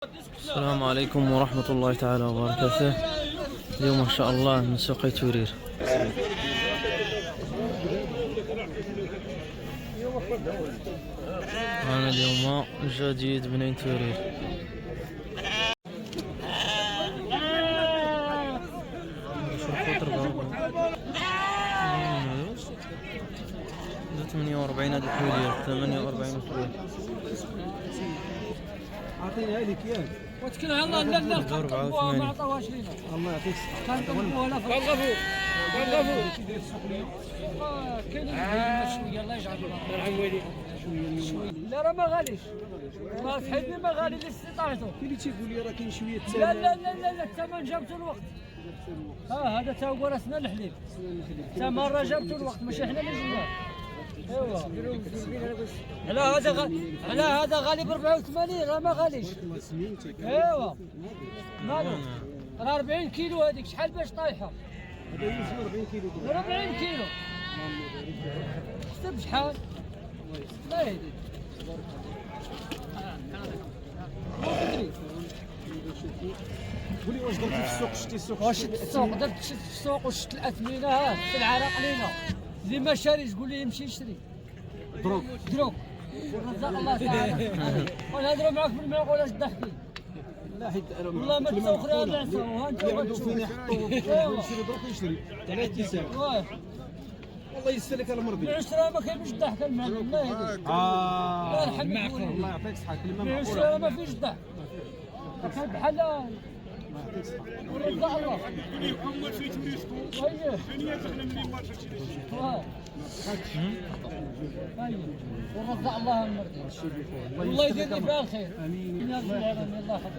السلام عليكم ورحمة الله تعالى وبركاته. اليوم ما شاء الله من سوق تورير. أنا اليوم جديد بنين تورير. هذا 48 هذا الحولية 48 حولية. اعطيني هذيك ياك وتكلها الله لا لا كنطلبوها ما عطاوهاش لينا. الله يعطيك الصحة. كنطلبوها لا كنغفو كاين شويه الله يجعل شويه لا راه ما غاليش راه صحيبني ما غالي لاستطاعته. كاين اللي تيقول لي راه كاين شويه الثمن. لا لا لا لا الثمن جابته الوقت. هذا تا هو راسنا الحليب تا مره جابته الوقت ماشي حنا اللي جبناه. ايوا على هذا غالي ب 84 راه ما غاليش. ايوا مالو راه 40 كيلو هذيك شحال باش طايحه؟ هذا يوزن 40 كيلو. 40 كيلو حسب شحال؟ الله يهديك. قولي واش درتي في السوق؟ شتي السوق؟ واش شفت السوق؟ درت شفت السوق وشفت الاثمنه ها في العراق علينا اللي ما شاريش قول لي يمشي يشري دروك رزق الله تعالى. ونهضروا معاك بالمعقول واش ضحكي لا حيت والله ما تسوخري هذا نسوها انت اللي عنده فين يحطو يشري دروك يشري 3 ساعات. والله يسر لك المرضي. العشرة ما كاينش الضحك المعلم الله يهديك. الله يرحمك الله يعطيك الصحة. كلمة العشرة معقولة. ما فيش الضحك كان بحال ورزق الله. ورزق الله المرضي والله يدير لي فيها الخير. امين يا رب العالمين. الله يحفظك.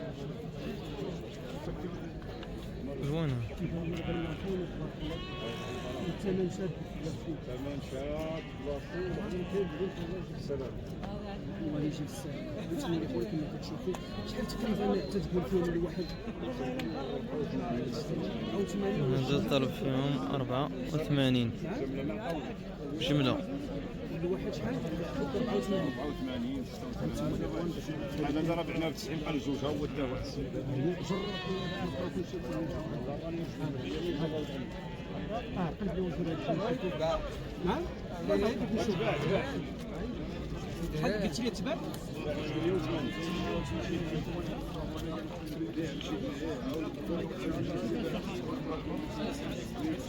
زوينة. الثمن شاد. الله يجيب السلام. بالنسبه لي خويا كما كتشوفوا شحال تقريبا تدخل فيهم الواحد؟ او 80 هذا طلب فيهم 84 جملة. الواحد شحال؟ 84 86 هذا راه بعنا ب 90 بحال جوج ها هو الدواء. نعم؟ لا لا شحال قلت لي تباع؟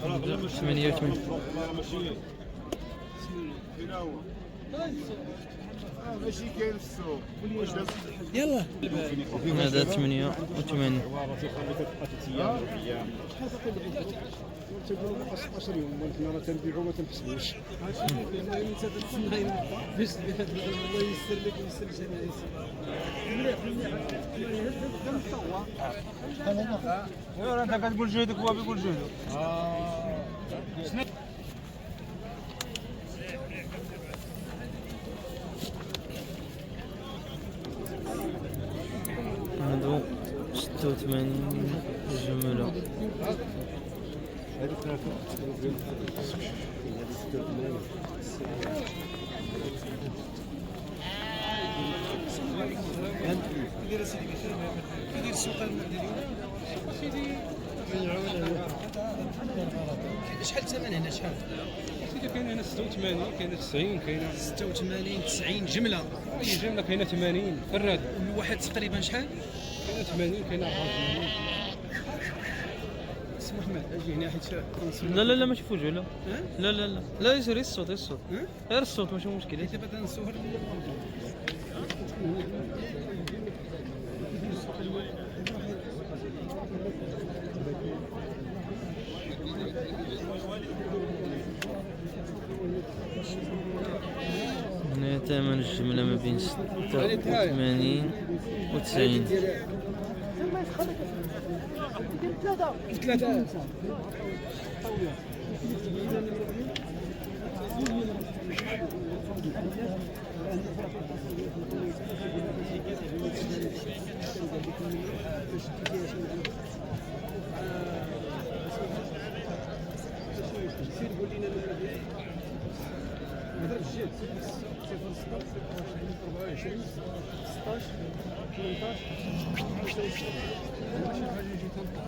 88 ماشي كاين في السوق. واش يلا هذا 88 تقول 16 يوم ولكن راه تنبيعو ما تنحسبوش. انت تتسنى باش الله يسر لك ويسر الجنائز. انت كتقول جهدك هو بيقول جهده. هادو 86 جملة. شحال الثمن هنا شحال؟ كاين هنا 86 كاين 90 كاين 86 90 جمله. اي جمله كاينه 80 فراد الواحد تقريبا شحال؟ كاينه 80 كاينه 84. سي محمد اجي هنا حيت لا لا لا ماشي فوجو لا لا لا لا لا يسير الصوت غير الصوت ماشي مشكل. دابا تنصور. هنا ثمن الجملة ما بين 86 و 90. ثلاثة سجل 24 16 18 ماشي حاجه يجي تنطق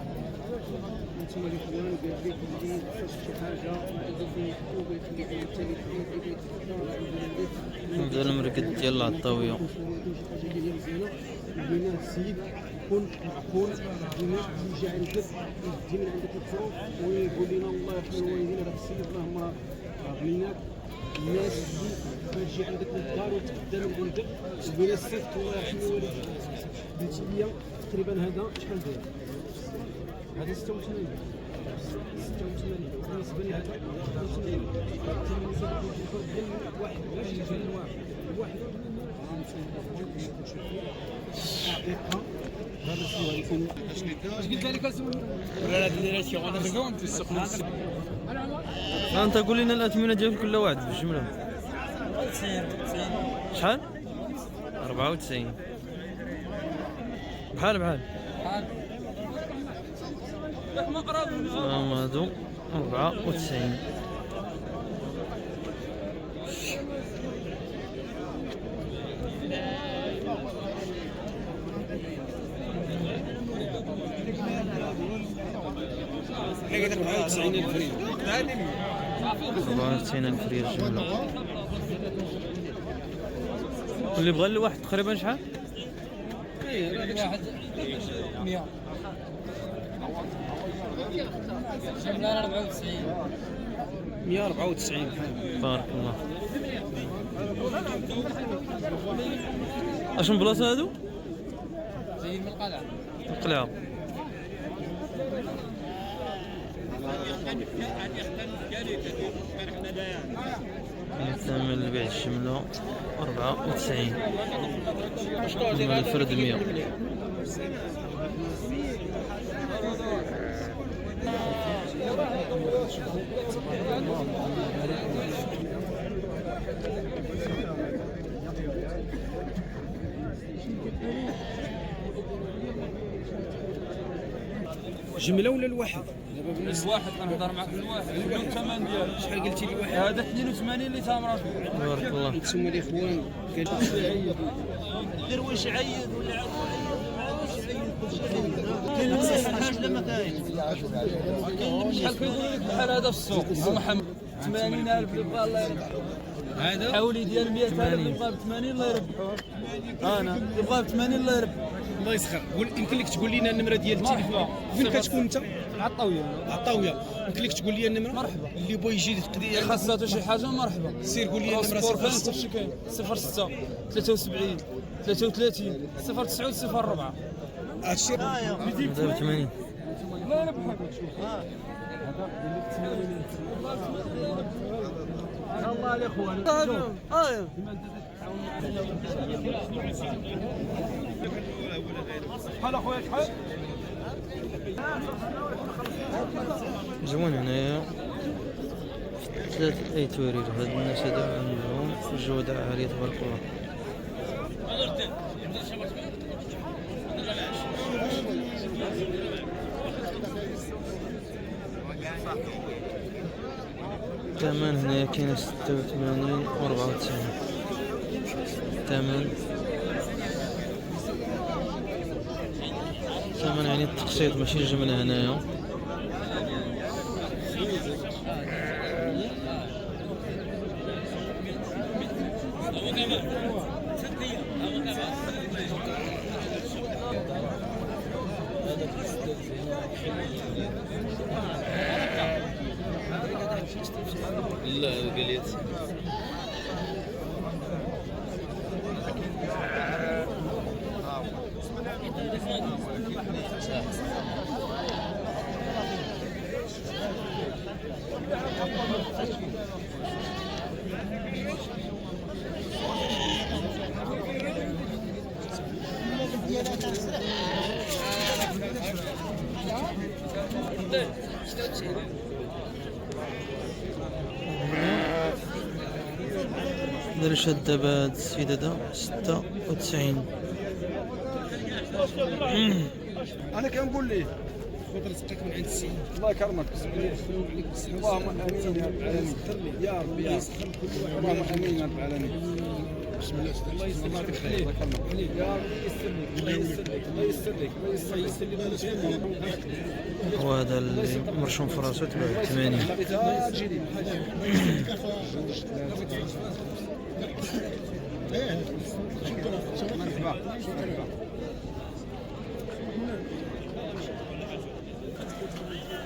انتم الاخوان قال لك اللي خاص شي حاجه يجي فيه مكتوب يخلي على التليفون نبدا المرقد ديال العطاويه. لقينا السيد كون معقول ديما يجي عندك يجي من عندك الفروق ويقول لنا الله يرحم الوالدين هذاك السيد اللهم راه بنيناك الناس اللي تجي عندك للدار وتقدم لولدك وبين السيد الله يرحم الوالدين قلت لي تقريبا هذا شحال داير؟ هذا 86 بالنسبه لي هذا 86 بالنسبه واحد باش يجي الواحد انت قول لنا الاثمنه ديال كل واحد بالجمله. 90 شحال؟ 94 بحال هادو 94. حاجه 94,000 ريال 94,000 ريال جمله. اللي بغى الواحد تقريبا شحال؟ واحد 100 جمله 94 194 بارك الله. اش من بلاصه هادو؟ زين من القلعه القلعه. ثمن البيع الجمله 94 الفرد 100. جمله ولا الواحد؟ الواحد كنهضر معك الواحد الثمن ديالو شحال قلتي لي واحد؟ هذا 82 اللي تامر بارك الله. انتم الاخوان قال دير واش عيد ولا كاين الحاج لما كاين شحال كيقولوا لك بحال هذا في السوق محمد 80,000 اللي بقى الله يربحه. هذا حولي ديال 100,000 اللي بقى ب 80 الله يربحه. انا اللي بقى ب 80 الله يربحه. الله يسخر. يمكن لك تقول لنا النمره ديال التليفون فين كتكون انت؟ عطاويه. يمكن لك تقول لي النمره؟ مرحبا. اللي بغى يجي يقضي خاصته شي حاجه مرحبا. سير قول لي النمره. 06 73 33 09 04. هادشي دابا 80. الله يربحك. الله الاخوان. شحال اخويا شحال؟ زوين هنايا 3 ايتورير. هاد الناس هادو عندهم جودة عالية تبارك الله. الثمن هنايا كاين 86 و 94. الثمن يعني التقسيط ماشي الجملة هنايا. لا قليت دار شدة السيدة دا 96. انا كنقول ليه تقدر تسقيك من عند السيد. الله يكرمك. اللهم امين يا رب العالمين. يا رب يا رب. اللهم امين يا رب العالمين. بسم الله. الله يسلمك. الله يكرمك. يا رب يسر لك. الله يسر لك. الله يسر لك. الله يسر لك. وهذا اللي مرشوم في راسو تباع 80.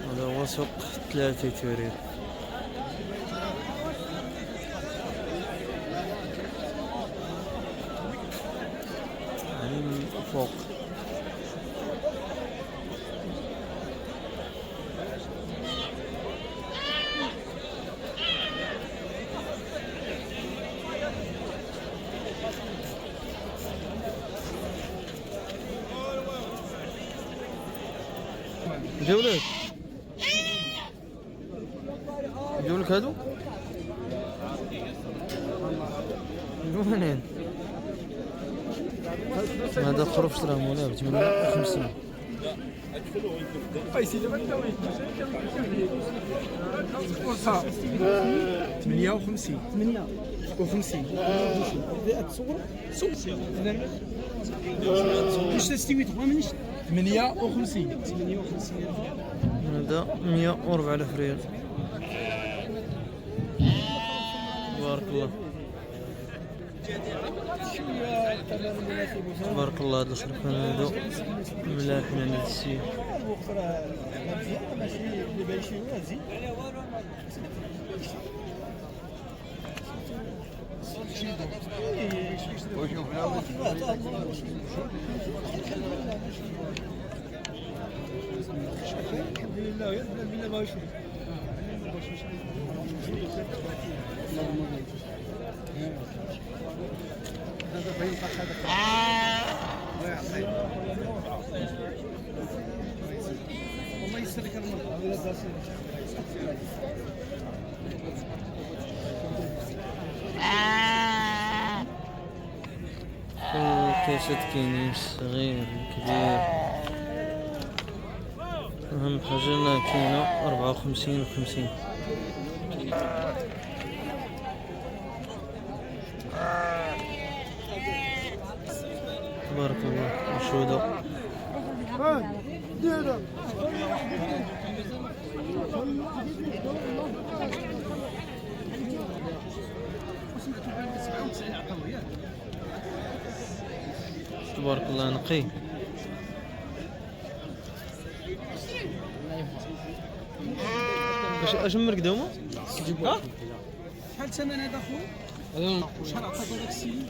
هذا هو سوق 3 توريد. يعني من فوق. جولك جولك هادو وينين؟ هذا خروف دراهم ولا ب 58. واش تستوي تبغى منيش 58. هذا 104,000 ريال. تبارك الله تبارك الله. هاد الخرفان هادو ملاحين عند السيد. الله يسر لك المرض. الكاسات كاينين الصغير الكبير. أهم حاجة أنها كاينة 54 و 50. تبارك الله مشهودة. تبارك الله نقي. اش مرك دوما؟ ها؟ شحال ثمن هذا خويا؟ وشحال عطاك هذاك السيد؟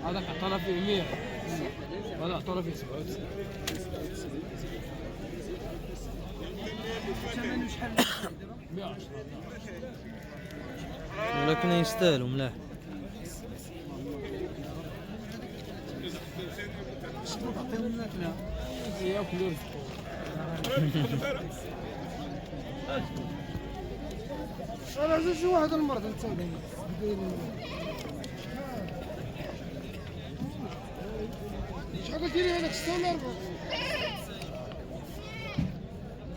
هذاك عطانا فيه 100 وهذا عطانا فيه 97. ثمنه شحال؟ 110. ولكن يستاهلوا ملاح. شنو تعطيهم الماكله؟ ياكلوا انا زوج واحد المرض نتصاوب. شحال قلتي لي هذاك 6 ولا 4؟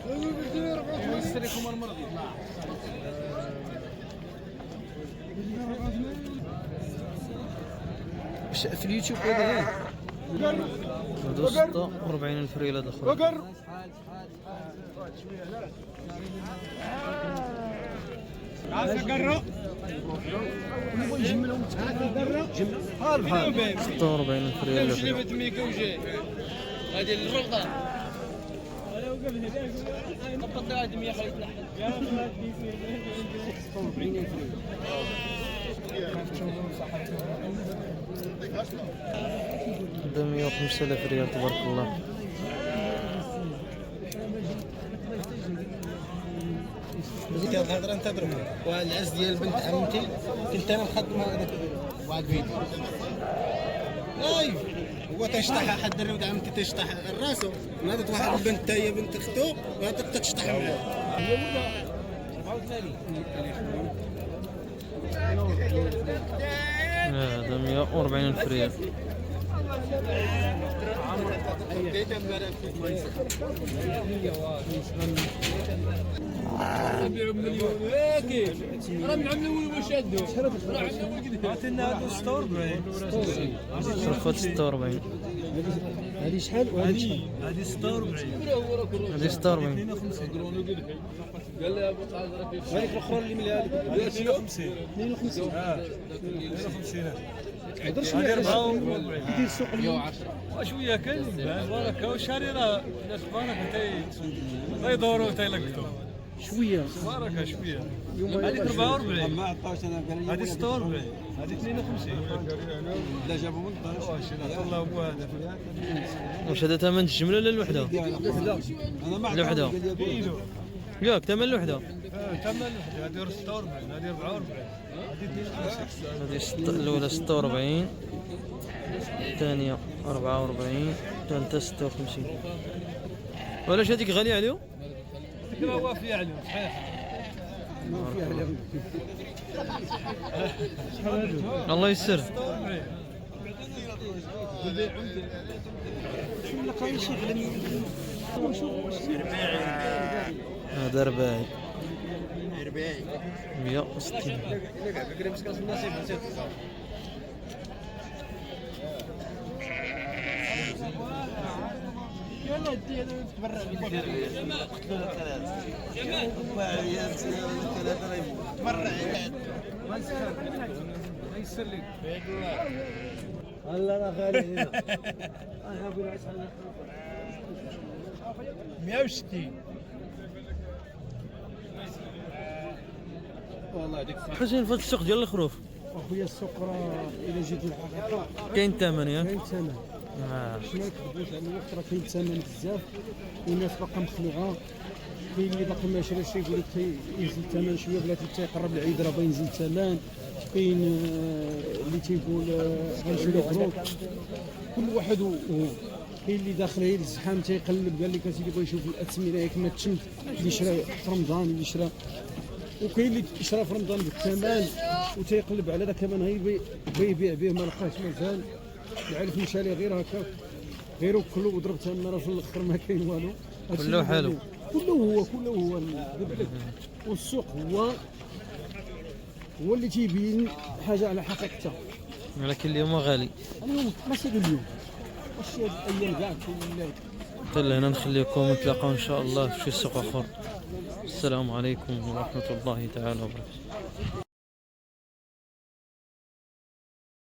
قلتي لي 4. يستريكم المرض يطلع. في اليوتيوب هذا هادو 46,000 ريال هذا خويا. نبغي نجملهم. ها البحال 46,000 ريال. شلفت ميكا وجاي هذه الرغده. طبقت هذه 100 خليت لحد. هذا 105,000 ريال تبارك الله. بديت هاد الهضره ننتظروا والعز ديال بنت عمتي كنت انا مخدم هذاك واحد الفيديو لايف هو تشطح حد الرود عمتي تشطح راسو ناضت واحد البنت تا هي بنت اختو ناضت تشطح معاه هذا 140,000 ريال. نبيعوا بمليون هاكي راه من عام الاول واش شادو راه عام الاول كذا عطينا هادو 46 صرفات 46. هذه شحال وهذه شحال؟ هذه 46 هذه 46. قال لي ابو طالب راه كيف هذيك الاخرى اللي مليها لك 52 52 52 هضر شويه هذه 44 يدير السوق اليوم وشويه كاين بركه والشاري راه الناس بركه تيدوروا تيلقطوا شويه بركه شويه هذيك 44 ما عطاوش انا قال لي هذه 46 هذه 52 لا جابوا من الدار واش الله هو هذا واش هذا ثمن الجمله ولا الوحده؟ انا ما الوحده كيلو ياك ثمن الوحده. ثمن هذه 46 هذه 44 هذه 52 هذه الاولى 46، الثانيه 44، الثالثه 56. ولاش هذيك غاليه عليهم؟ فكره وافيه عليهم صحيح الله يسر. هذا رباعي 160. هلا انا غالي هنا انا ابو العيش 160 والله هذيك حسين في السوق ديال الخروف اخويا السوق راه الا جيت للحقيقه كاين ثمن ياك؟ كاين ثمن ما يكذبوش على الوقت راه كاين ثمن بزاف والناس باقا مخلوعه. كاين اللي باقي ما شراش يقول لك ينزل الثمن شويه بلاتي حتى يقرب العيد راه باغي ينزل الثمن. كاين اللي تيقول غنشري خروج كل واحد كاين اللي داخل غير الزحام تيقلب قال لك اسيدي بغا يشوف الاثمنه ياك ما تشمت اللي شرا في رمضان اللي شرا. وكاين اللي شرا في رمضان بالثمن وتيقلب على ذاك كمان غير يبيع به ما لقاش مازال العلف مشى ليه غير هكا غير كله وضرب تما راه في الاخر ما كاين والو. كله حلو كله هو والسوق هو اللي تيبين حاجه على حقيقتها. ولكن اليوم غالي. اليوم ماشي اليوم ماشي هاد الايام كاع كل حتى لهنا نخليكم نتلاقاو ان شاء الله في شي سوق اخر. السلام عليكم ورحمه الله تعالى وبركاته.